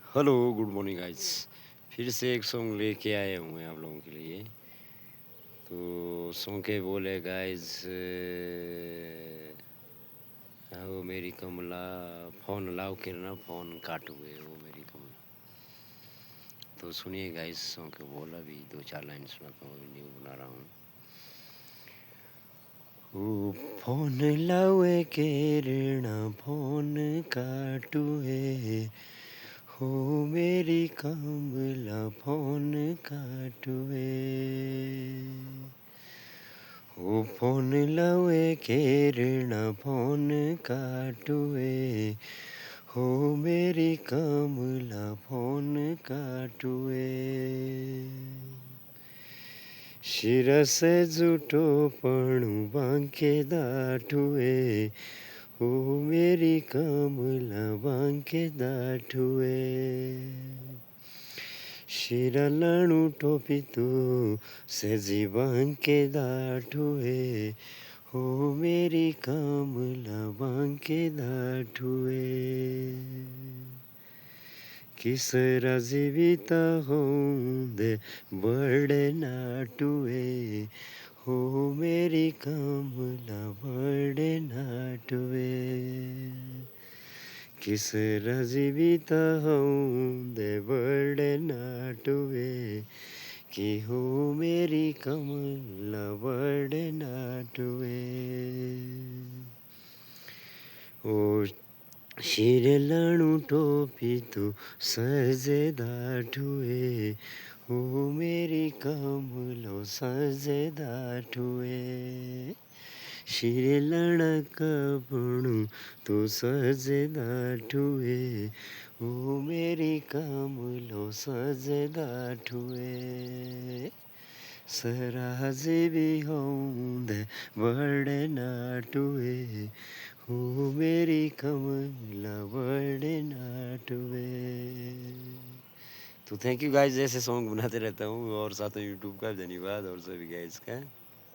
Hello, good morning guys. फिर से एक सॉन्ग लेके आए हुए हैं आप लोगों के लिए। तो सॉन्ग के बोले गाइस, वो मेरी कमला फ़ोन लाओ किरना फ़ोन काटुए वो मेरी कमला। तो सुनिए गाइस सॉन्ग के बोल, अभी 2-4 लाइन सुनाता हूँ, अभी न्यू बना रहा हूँ। ओ फ़ोन लाओ किरना फ़ोन काटुए हो मेरी कमला फ़ोन काटुए। ओ फ़ोन लावे केरना फ़ोन काटुए हो मेरी कमला फ़ोन काटुए। शिरस जुटो पणु बांके दाठुए हो मेरी कमला बांके दाठुए। शिरलाणु टोपी तो सजी बांके दाठुए हो मेरी कमला बांके दाठुए। किस जीविता होंदे बड़े नाटुए हो मेरी कमला बड़े नाटुए। किस जीविता होंदे बड़े नाटुए कि हो मेरी कमला बड़े नाटुए। ओ शिरलाणु टोपी तो सजे दाठुए हो मेरी कमलो सजे दाठुए। शिरलाण कपणु तो सजे दाठुए हो मेरी कमलो सजे दाठुए। सराजे भी होंदे बड़े नाटुए हो मेरी कमला बड़े नाटुए। तो थैंक यू गाइस, ऐसे सॉन्ग बनाते रहता हूँ और साथ में यूट्यूब का धन्यवाद और सभी गाइस का।